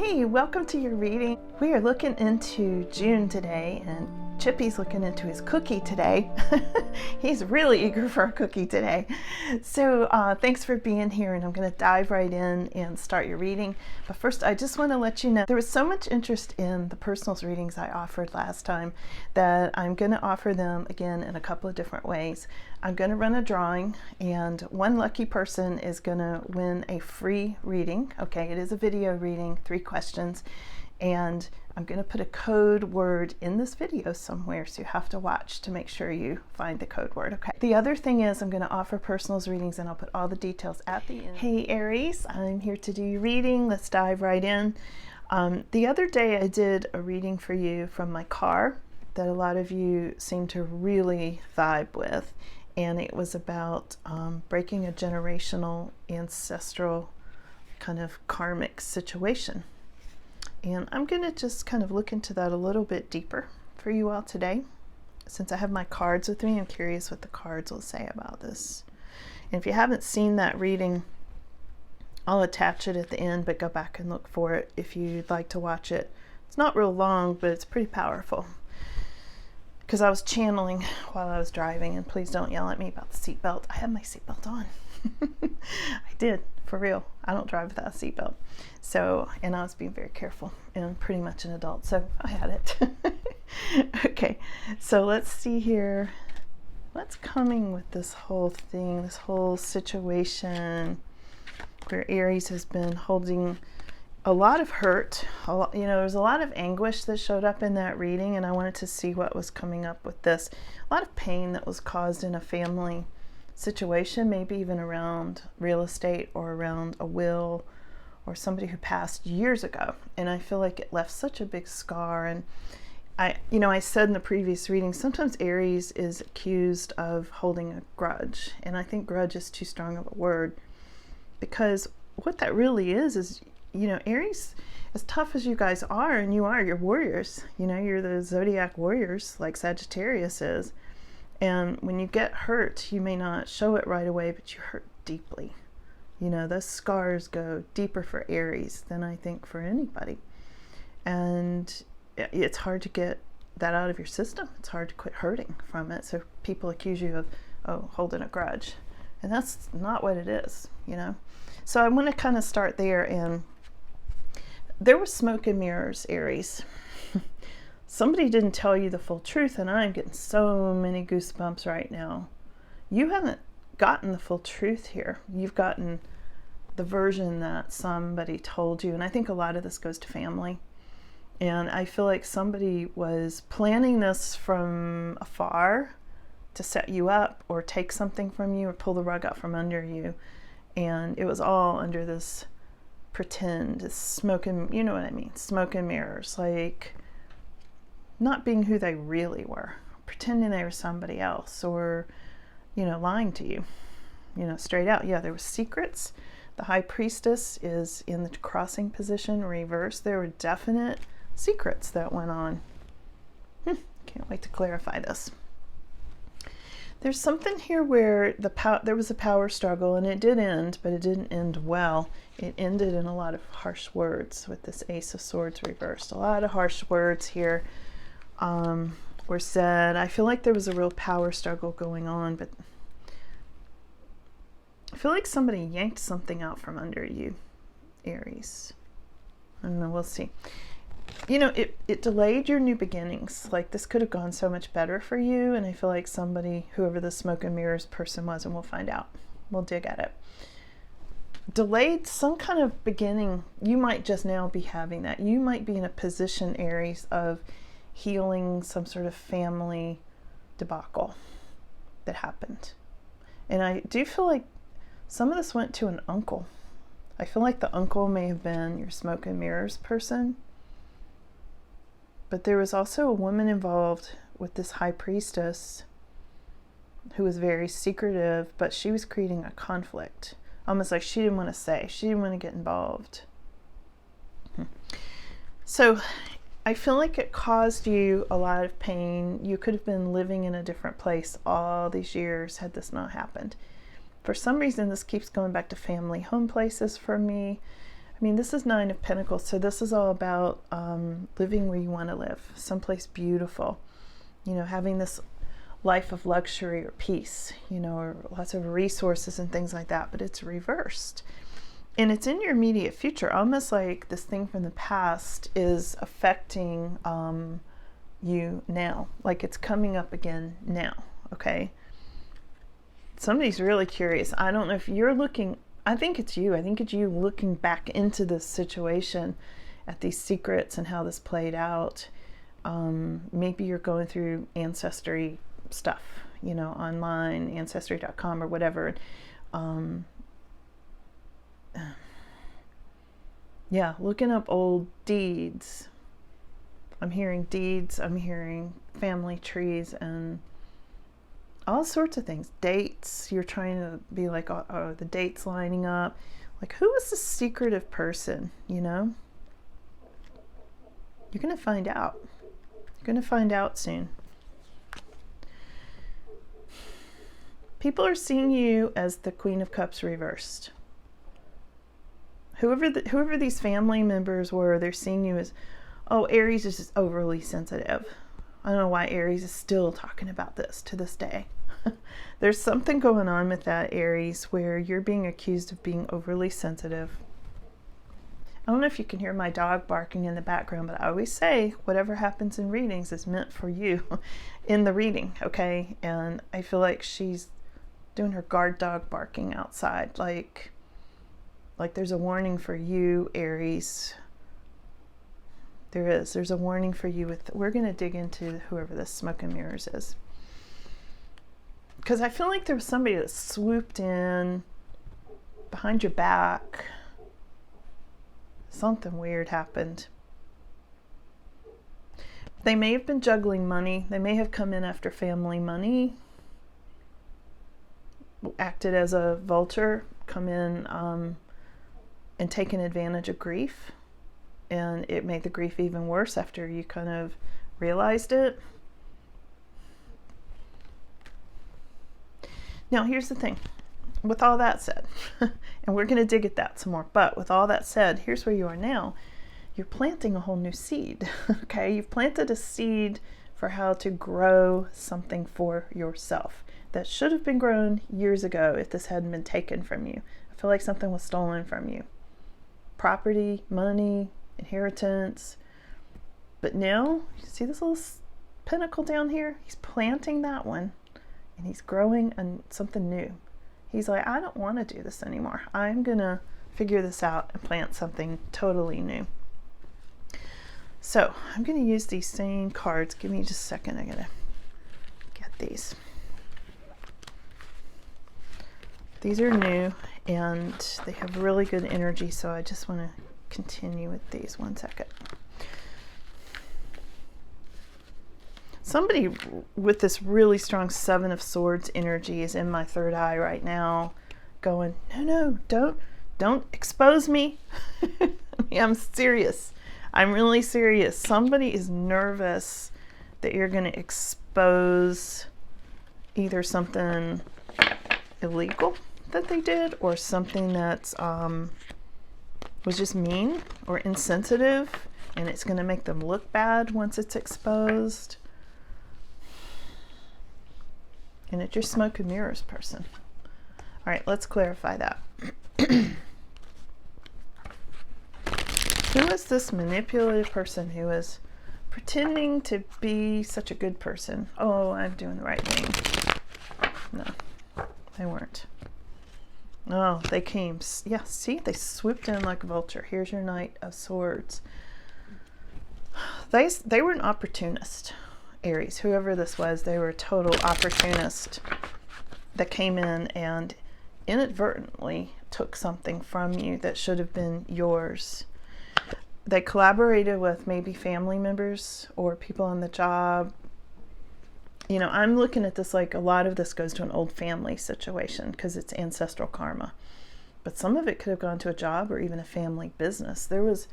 Hey, welcome to your reading. We are looking into June today, and Chippy's looking into his cookie today. He's really eager for a cookie today. So thanks for being here, and I'm going to dive right in and start your reading. But first, I just want to let you know there was so much interest in the personals readings I offered last time that I'm going to offer them again in a couple of different ways. I'm going to run a drawing, and one lucky person is going to win a free reading. Okay, it is a video reading, 3 questions, and I'm going to put a code word in this video somewhere, so you have to watch to make sure you find the code word. Okay. The other thing is I'm going to offer personals readings, and I'll put all the details at the end. Hey Aries, I'm here to do your reading. Let's dive right in. The other day I did a reading for you from my car that a lot of you seem to really vibe with, and it was about breaking a generational ancestral kind of karmic situation. And I'm going to just kind of look into that a little bit deeper for you all today. Since I have my cards with me, I'm curious what the cards will say about this. And if you haven't seen that reading, I'll attach it at the end, but go back and look for it if you'd like to watch it. It's not real long, but it's pretty powerful. Because I was channeling while I was driving, and please don't yell at me about the seatbelt. I had my seatbelt on. I did, for real. I don't drive without a seatbelt. So, and I was being very careful, and I'm pretty much an adult, so I had it. Okay, so let's see here. What's coming with this whole thing, this whole situation where Aries has been holding a lot of hurt, there's a lot of anguish that showed up in that reading, and I wanted to see what was coming up with this. A lot of pain that was caused in a family situation, maybe even around real estate or around a will or somebody who passed years ago. And I feel like it left such a big scar. And I said in the previous reading, sometimes Aries is accused of holding a grudge. And I think grudge is too strong of a word, because what that really is, Aries, as tough as you guys are, and you're warriors, you're the zodiac warriors like Sagittarius is. And when you get hurt, you may not show it right away, but you hurt deeply. Those scars go deeper for Aries than I think for anybody. And it's hard to get that out of your system. It's hard to quit hurting from it. So people accuse you of, holding a grudge. And that's not what it is, So I want to kind of start there. And there was smoke and mirrors, Aries. Somebody didn't tell you the full truth, and I'm getting so many goosebumps right now. You haven't gotten the full truth here. You've gotten the version that somebody told you, and I think a lot of this goes to family. And I feel like somebody was planning this from afar to set you up or take something from you or pull the rug out from under you. And it was all under this pretend, this smoke and, you know what I mean, smoke and mirrors, like not being who they really were, pretending they were somebody else, or, lying to you, straight out. Yeah, there were secrets. The high priestess is in the crossing position, reversed. There were definite secrets that went on. Can't wait to clarify this. There's something here where there was a power struggle, and it did end, but it didn't end well. It ended in a lot of harsh words with this Ace of Swords reversed. A lot of harsh words here were said. I feel like there was a real power struggle going on, but I feel like somebody yanked something out from under you, Aries. I don't know, we'll see. It delayed your new beginnings. Like, this could have gone so much better for you, and I feel like somebody, whoever the smoke and mirrors person was, and we'll find out. We'll dig at it. Delayed some kind of beginning. You might just now be having that. You might be in a position, Aries, of healing some sort of family debacle that happened. And I do feel like some of this went to an uncle. I feel like the uncle may have been your smoke and mirrors person. But there was also a woman involved with this high priestess who was very secretive, but she was creating a conflict. Almost like she didn't want to say. She didn't want to get involved. So I feel like it caused you a lot of pain. You could have been living in a different place all these years had this not happened. For some reason, this keeps going back to family home places for me. I mean, this is Nine of Pentacles, so this is all about living where you want to live, someplace beautiful, you know, having this life of luxury or peace, you know, or lots of resources and things like that, but it's reversed. And it's in your immediate future, almost like this thing from the past is affecting you now, like it's coming up again now, okay? Somebody's really curious. I don't know if you're looking, I think it's you. I think it's you looking back into this situation at these secrets and how this played out. Maybe you're going through ancestry stuff, you know, online, ancestry.com or whatever. Yeah, looking up old deeds. I'm hearing deeds, I'm hearing family trees and all sorts of things. Dates, you're trying to be like, oh, the dates lining up. Like, who is this secretive person, you know? You're going to find out. You're going to find out soon. People are seeing you as the Queen of Cups reversed. Whoever these family members were, they're seeing you as, oh, Aries is just overly sensitive. I don't know why Aries is still talking about this to this day. There's something going on with that, Aries, where you're being accused of being overly sensitive. I don't know if you can hear my dog barking in the background, but I always say whatever happens in readings is meant for you in the reading, okay? And I feel like she's doing her guard dog barking outside, like there's a warning for you, Aries. There's a warning for you with, we're going to dig into whoever this smoke and mirrors is. Because I feel like there was somebody that swooped in behind your back. Something weird happened. They may have been juggling money. They may have come in after family money. Acted as a vulture, come in and taken advantage of grief. And it made the grief even worse after you kind of realized it. Now, here's the thing. With all that said, and we're going to dig at that some more, but with all that said, here's where you are now. You're planting a whole new seed, okay? You've planted a seed for how to grow something for yourself that should have been grown years ago if this hadn't been taken from you. I feel like something was stolen from you. Property, money, inheritance. But now, you see this little pentacle down here? He's planting that one, and he's growing something new. He's like, I don't want to do this anymore. I'm going to figure this out and plant something totally new. So I'm going to use these same cards. Give me just a second. I'm going to get these. These are new and they have really good energy. So I just want to continue with these. 1 second. Somebody with this really strong Seven of Swords energy is in my third eye right now going, no, don't expose me. I mean, I'm serious. I'm really serious. Somebody is nervous that you're going to expose either something illegal that they did or something that's was just mean or insensitive, and it's going to make them look bad once it's exposed. And it's your smoke and mirrors person. All right, let's clarify that. Who is this manipulative person who is pretending to be such a good person? Oh, I'm doing the right thing. No, they weren't. Oh, they came. Yeah, see, they swooped in like a vulture. Here's your Knight of Swords. They were an opportunist. Aries, whoever this was, they were a total opportunist that came in and inadvertently took something from you that should have been yours. They collaborated with maybe family members or people on the job. You know, I'm looking at this like a lot of this goes to an old family situation because it's ancestral karma. But some of it could have gone to a job or even a family business. There was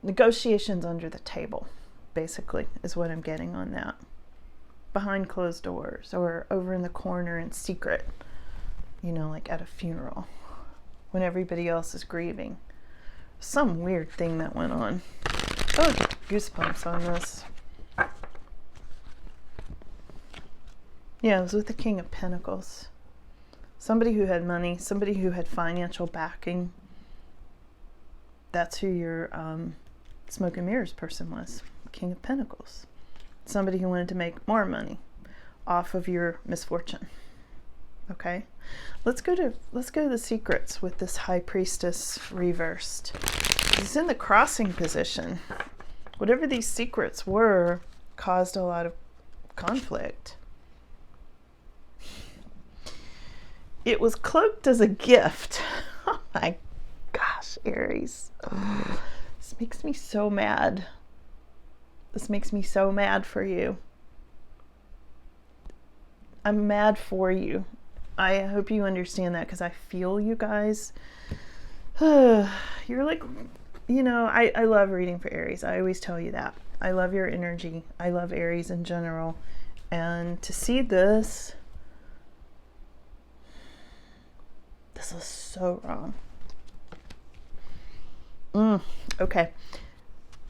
negotiations under the table, basically, is what I'm getting on that. Behind closed doors or over in the corner in secret, you know, like at a funeral. when everybody else is grieving. Some weird thing that went on. Oh, goosebumps on this. Yeah, it was with the King of Pentacles. Somebody who had money, somebody who had financial backing. That's who your smoke and mirrors person was. King of Pentacles. Somebody who wanted to make more money off of your misfortune. Okay, let's go to the secrets with this High Priestess reversed. It's in the crossing position. Whatever these secrets were caused a lot of conflict. It was cloaked as a gift. Oh my gosh, Aries. Oh, this makes me so mad. This makes me so mad for you. I'm mad for you. I hope you understand that, because I feel you guys. You're like, you know, I love reading for Aries. I always tell you that. I love your energy. I love Aries in general. And to see this, this is so wrong. Okay.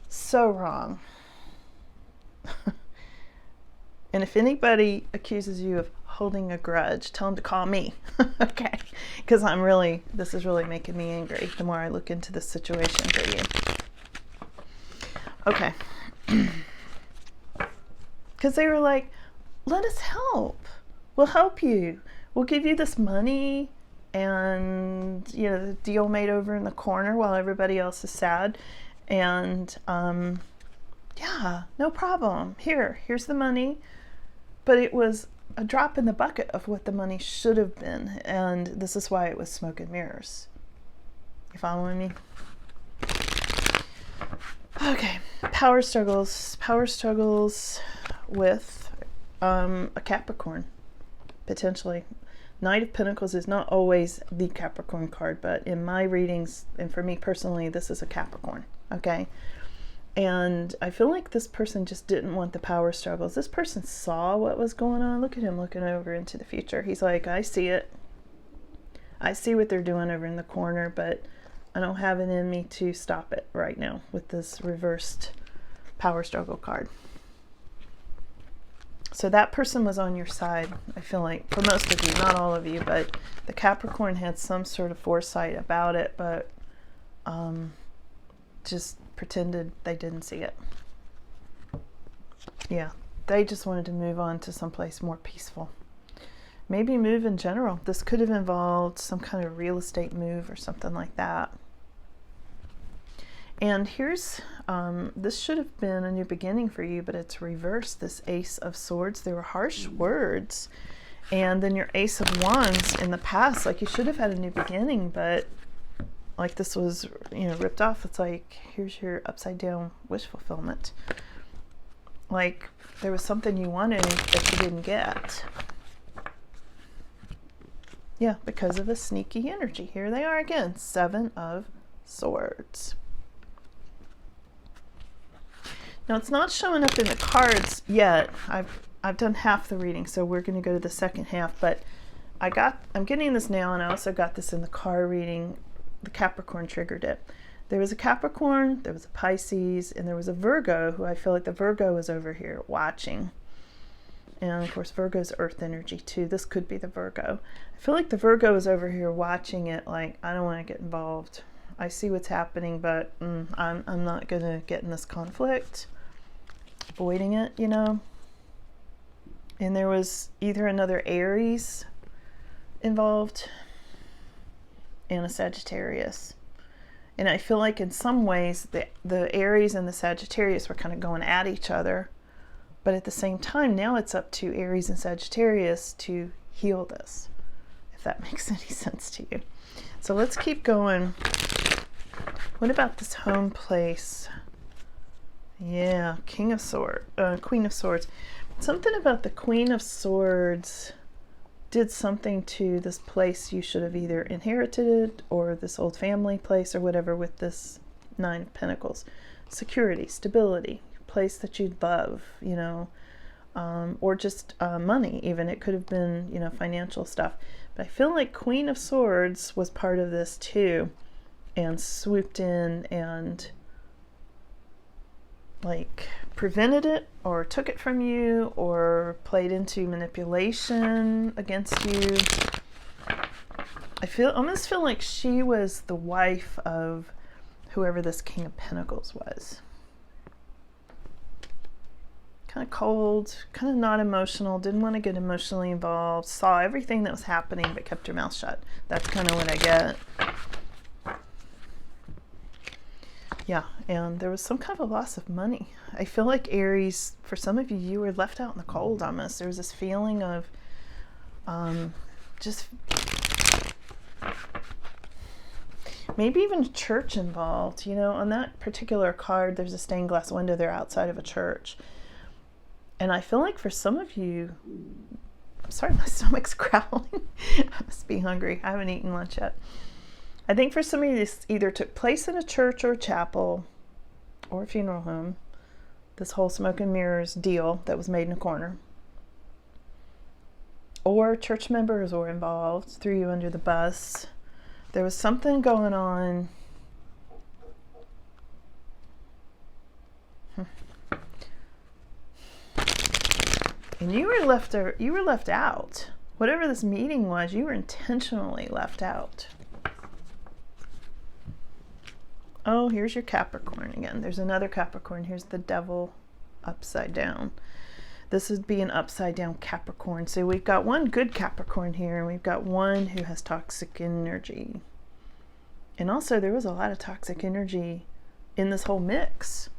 So wrong. And if anybody accuses you of holding a grudge, tell them to call me. Okay, because this is really making me angry the more I look into this situation for you. Okay. Because they were like, let us help. We'll help you. We'll give you this money and, you know, the deal made over in the corner while everybody else is sad. And yeah, no problem. Here's the money. But it was a drop in the bucket of what the money should have been. And this is why it was smoke and mirrors. You following me? Okay. Power struggles. Power struggles with a Capricorn, potentially. Knight of Pentacles is not always the Capricorn card, but in my readings, and for me personally, this is a Capricorn. Okay. And I feel like this person just didn't want the power struggles. This person saw what was going on. Look at him looking over into the future. He's like, I see it. I see what they're doing over in the corner, but I don't have it in me to stop it right now with this reversed power struggle card. So that person was on your side, I feel like, for most of you, not all of you, but the Capricorn had some sort of foresight about it, but just pretended they didn't see it. Yeah, they just wanted to move on to someplace more peaceful. Maybe move in general. This could have involved some kind of real estate move or something like that. And here's, this should have been a new beginning for you, but it's reversed, this Ace of Swords. They were harsh words. And then your Ace of Wands in the past, like you should have had a new beginning, but like this was, you know, ripped off. It's like, here's your upside down wish fulfillment. Like there was something you wanted that you didn't get. Yeah, because of a sneaky energy. Here they are again, Seven of Swords. Now it's not showing up in the cards yet. I've done half the reading, so we're going to go to the second half, but I'm getting this now, and I also got this in the card reading. The Capricorn triggered it. There was a Capricorn, there was a Pisces, and there was a Virgo, who I feel like the Virgo is over here watching. And of course, Virgo's earth energy too. This could be the Virgo. I feel like the Virgo is over here watching it like, I don't want to get involved. I see what's happening, but I'm not going to get in this conflict. Avoiding it, you know. And there was either another Aries involved and a Sagittarius. And I feel like in some ways the Aries and the Sagittarius were kind of going at each other. But at the same time, now it's up to Aries and Sagittarius to heal this, if that makes any sense to you. So let's keep going. What about this home place? Yeah, Queen of Swords. Something about the Queen of Swords did something to this place you should have either inherited, or this old family place, or whatever, with this Nine of Pentacles. Security, stability, place that you'd love, you know, or just money even. It could have been, you know, financial stuff. But I feel like Queen of Swords was part of this too, and swooped in and like prevented it or took it from you or played into manipulation against you. I almost feel like she was the wife of whoever this King of Pentacles was. Kind of cold, kind of not emotional, didn't want to get emotionally involved, saw everything that was happening but kept her mouth shut. That's kind of what I get. Yeah, and there was some kind of a loss of money. I feel like Aries, for some of you, you were left out in the cold almost. There was this feeling of just maybe even a church involved. You know, on that particular card, there's a stained glass window there outside of a church. And I feel like for some of you, I'm sorry, my stomach's growling. I must be hungry. I haven't eaten lunch yet. I think for some of you, this either took place in a church or a chapel or a funeral home. This whole smoke and mirrors deal that was made in a corner. Or church members were involved, threw you under the bus. There was something going on. And you were left out. Whatever this meeting was, you were intentionally left out. Oh, here's your Capricorn again. There's another Capricorn. Here's the Devil upside down. This would be an upside down Capricorn. So we've got one good Capricorn here, and we've got one who has toxic energy. And also there was a lot of toxic energy in this whole mix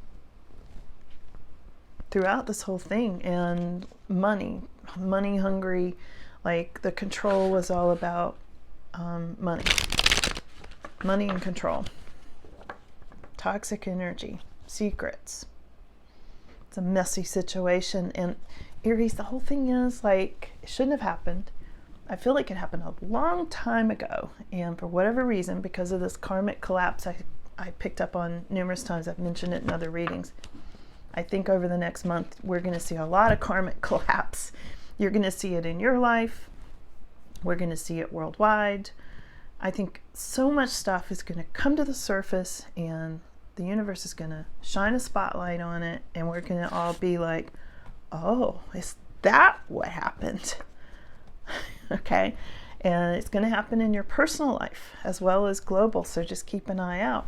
throughout this whole thing. And money hungry, like the control was all about money and control. Toxic energy, secrets. It's a messy situation. And Aries, the whole thing is like, it shouldn't have happened. I feel like it happened a long time ago. And for whatever reason, because of this karmic collapse I picked up on numerous times, I've mentioned it in other readings. I think over the next month, we're going to see a lot of karmic collapse. You're going to see it in your life. We're going to see it worldwide. I think so much stuff is going to come to the surface, and the universe is going to shine a spotlight on it, and we're going to all be like, oh, is that what happened? Okay. And it's going to happen in your personal life as well as global. So just keep an eye out.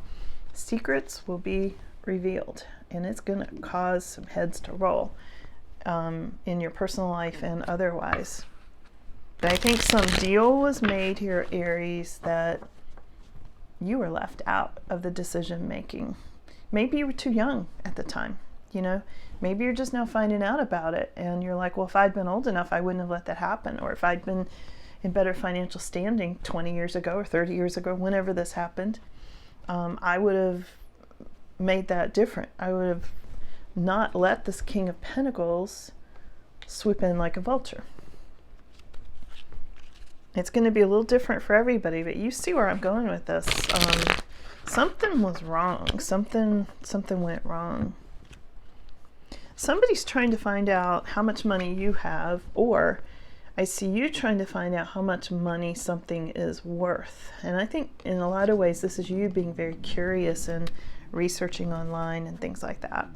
Secrets will be revealed, and it's going to cause some heads to roll in your personal life and otherwise. But I think some deal was made here, Aries, that you were left out of the decision making. Maybe you were too young at the time, you know. Maybe you're just now finding out about it, and you're like, well, if I'd been old enough, I wouldn't have let that happen. Or if I'd been in better financial standing 20 years ago or 30 years ago, whenever this happened, I would have made that different. I would have not let this King of Pentacles swoop in like a vulture. It's going to be a little different for everybody, but you see where I'm going with this. Something was wrong. Something went wrong. Somebody's trying to find out how much money you have, or I see you trying to find out how much money something is worth. And I think in a lot of ways, this is you being very curious and researching online and things like that.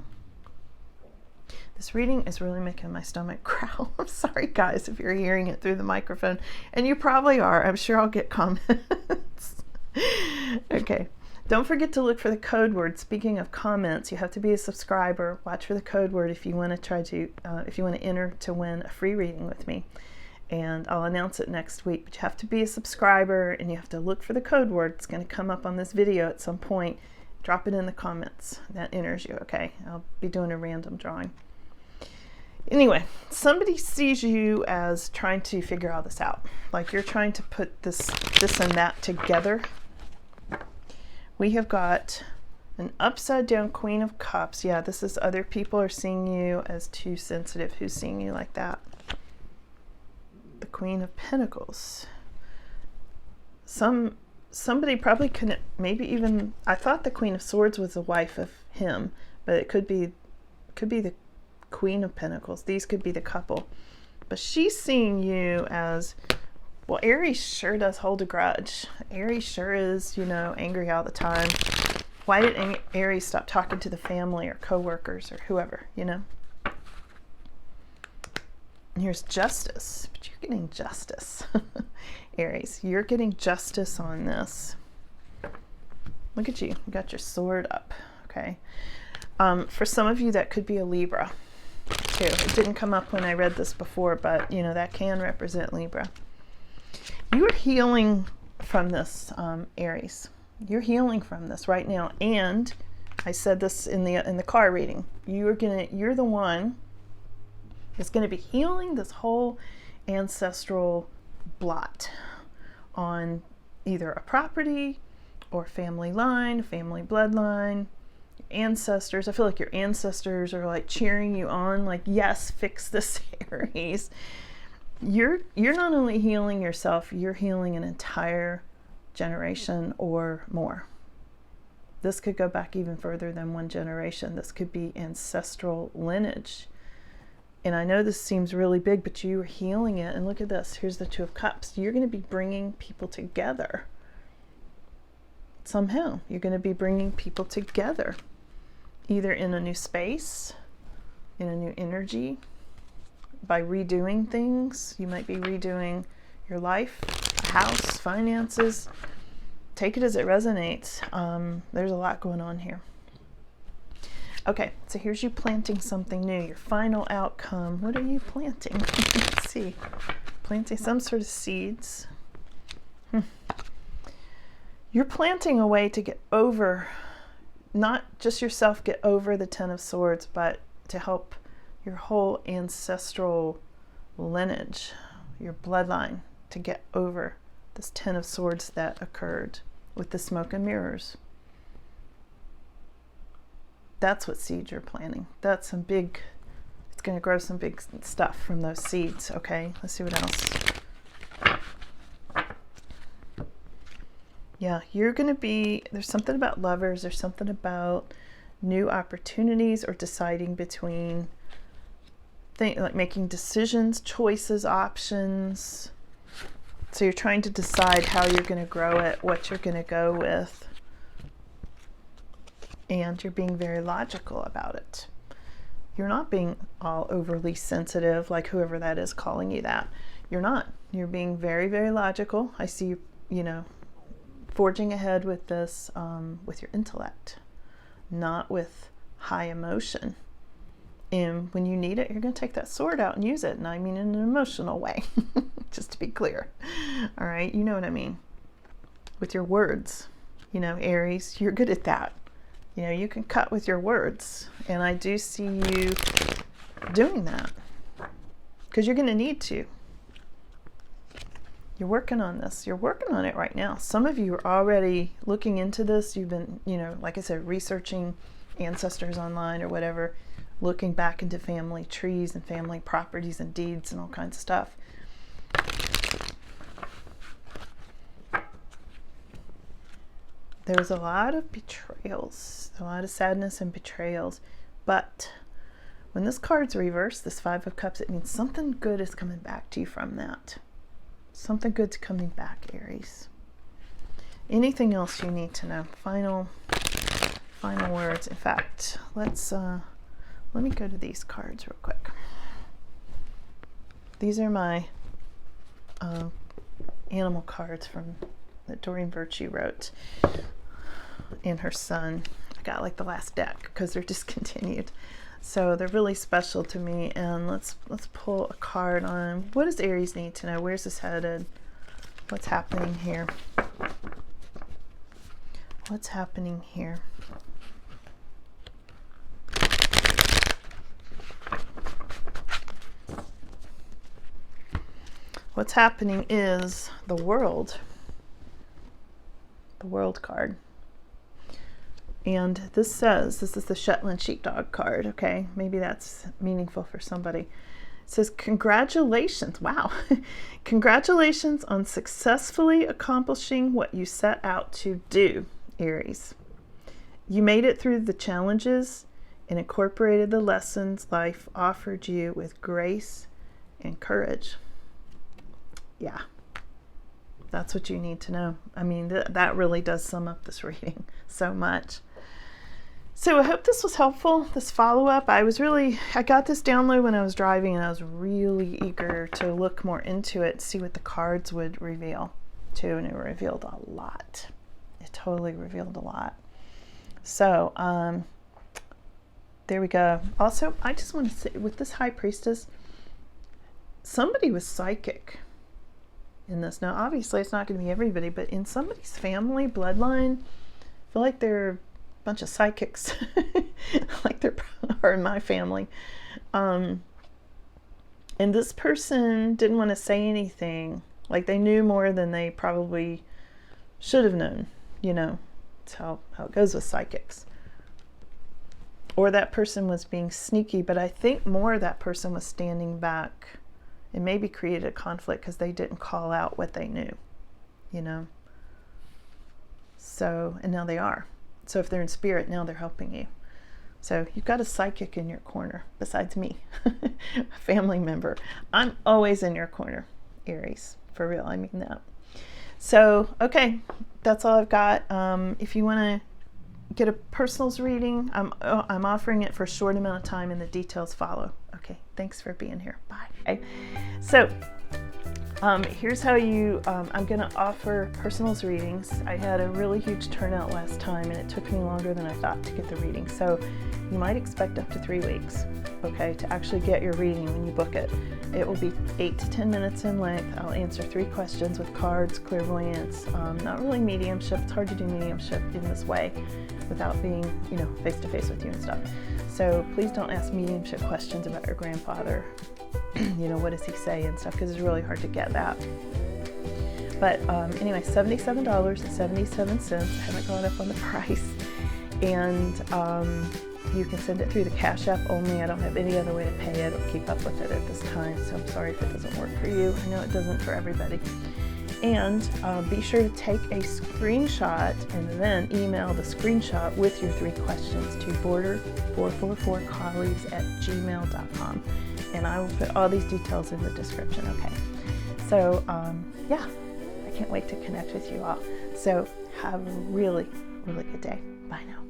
This reading is really making my stomach growl. I'm sorry, guys, if you're hearing it through the microphone. And you probably are. I'm sure I'll get comments. Okay. Don't forget to look for the code word. Speaking of comments, you have to be a subscriber. Watch for the code word if you want to try to, if you want to enter to win a free reading with me. And I'll announce it next week. But you have to be a subscriber, and you have to look for the code word. It's going to come up on this video at some point. Drop it in the comments. That enters you, okay? I'll be doing a random drawing. Anyway, somebody sees you as trying to figure all this out. Like you're trying to put this and that together. We have got an upside down Queen of Cups. Yeah, this is other people are seeing you as too sensitive. Who's seeing you like that? The Queen of Pentacles. Somebody probably couldn't, maybe even, I thought the Queen of Swords was the wife of him, but it could be the Queen of Pentacles. These could be the couple. But she's seeing you as Well, Aries sure does hold a grudge. Aries sure is, you know, angry all the time. Why did Aries stop talking to the family or coworkers or whoever, you know? And here's justice, but you're getting justice. Aries, you're getting justice on this. Look at you. You got your sword up, okay? For some of you, that could be a Libra, too. It didn't come up when I read this before, but, you know, that can represent Libra. You're healing from this, Aries. You're healing from this right now. And I said this in the car reading. You're the one that's going to be healing this whole ancestral blot on either a property or family line, family bloodline, ancestors. I feel like your ancestors are like cheering you on, like, yes, fix this, Aries. You're not only healing yourself, you're healing an entire generation or more. This could go back even further than one generation. This could be ancestral lineage. And I know this seems really big, but you are healing it. And look at this. Here's the Two of Cups. You're going to be bringing people together. Somehow, you're going to be bringing people together, either in a new space, in a new energy, by redoing things. You might be redoing your life, a house, finances. Take it as it resonates. There's a lot going on here. Okay, so here's you planting something new, your final outcome. What are you planting? Let's see. Planting some sort of seeds. You're planting a way to get over, not just yourself get over the Ten of Swords, but to help your whole ancestral lineage, your bloodline, to get over this Ten of Swords that occurred with the smoke and mirrors. That's what seeds you're planting. That's some big, it's going to grow some big stuff from those seeds. Okay, let's see what else. Yeah, you're going to be, there's something about lovers, there's something about new opportunities or deciding between like making decisions, choices, options. So you're trying to decide how you're going to grow it, what you're going to go with. And you're being very logical about it. You're not being all overly sensitive, like whoever that is calling you that. You're not. You're being very, very logical. I see you know, forging ahead with this with your intellect, not with high emotion. And when you need it, you're going to take that sword out and use it. And I mean in an emotional way, just to be clear. All right, you know what I mean. With your words, you know, Aries, you're good at that. You know, you can cut with your words. And I do see you doing that because you're going to need to. You're working on this. You're working on it right now. Some of you are already looking into this. You've been, you know, like I said, researching ancestors online or whatever, looking back into family trees and family properties and deeds and all kinds of stuff. There was a lot of betrayals, a lot of sadness and betrayals. But when this card's reversed, this Five of Cups, it means something good is coming back to you from that. Something good's coming back, Aries. Anything else you need to know? Final words. In fact, let me go to these cards real quick. These are my animal cards from that Doreen Virtue wrote and her son. I got like the last deck because they're discontinued. So they're really special to me. And let's pull a card on what does Aries need to know? Where's this headed? What's happening here? What's happening here? What's happening is the World card. And this says, this is the Shetland Sheepdog card, okay? Maybe that's meaningful for somebody. It says, congratulations, wow. Congratulations on successfully accomplishing what you set out to do, Aries. You made it through the challenges and incorporated the lessons life offered you with grace and courage. Yeah, That's what you need to know. I mean, that really does sum up this reading so much. So I hope this was helpful, this follow-up. I got this download when I was driving, and I was really eager to look more into it, see what the cards would reveal too, and it revealed a lot. It totally revealed a lot. So there we go. Also, I just want to say, with this High Priestess, somebody was psychic in this. Now, obviously, it's not going to be everybody, but in somebody's family bloodline, I feel like they're bunch of psychics like there are in my family, and this person didn't want to say anything, like they knew more than they probably should have known. You know, it's how it goes with psychics. Or that person was being sneaky, but I think more that person was standing back and maybe created a conflict because they didn't call out what they knew, you know. So, and now they are. So if they're in spirit, now they're helping you. So you've got a psychic in your corner, besides me, a family member. I'm always in your corner, Aries, for real, I mean that. So, okay, that's all I've got. If you want to get a personals reading, I'm offering it for a short amount of time, and the details follow. Okay, thanks for being here. Bye. Okay. So, here's how I'm going to offer personals readings. I had a really huge turnout last time, and it took me longer than I thought to get the reading. So you might expect up to 3 weeks, okay, to actually get your reading when you book it. It will be 8 to 10 minutes in length. I'll answer 3 questions with cards, clairvoyance, not really mediumship. It's hard to do mediumship in this way without being, you know, face to face with you and stuff. So please don't ask mediumship questions about your grandfather. You know, what does he say and stuff, because it's really hard to get that. But anyway, $77.77. I haven't gone up on the price. And you can send it through the Cash App only. I don't have any other way to pay it or keep up with it at this time, so I'm sorry if it doesn't work for you. I know it doesn't for everybody. And be sure to take a screenshot and then email the screenshot with your 3 questions to border444colleagues@gmail.com. And I will put all these details in the description, okay? So, yeah, I can't wait to connect with you all. So have a really, really good day. Bye now.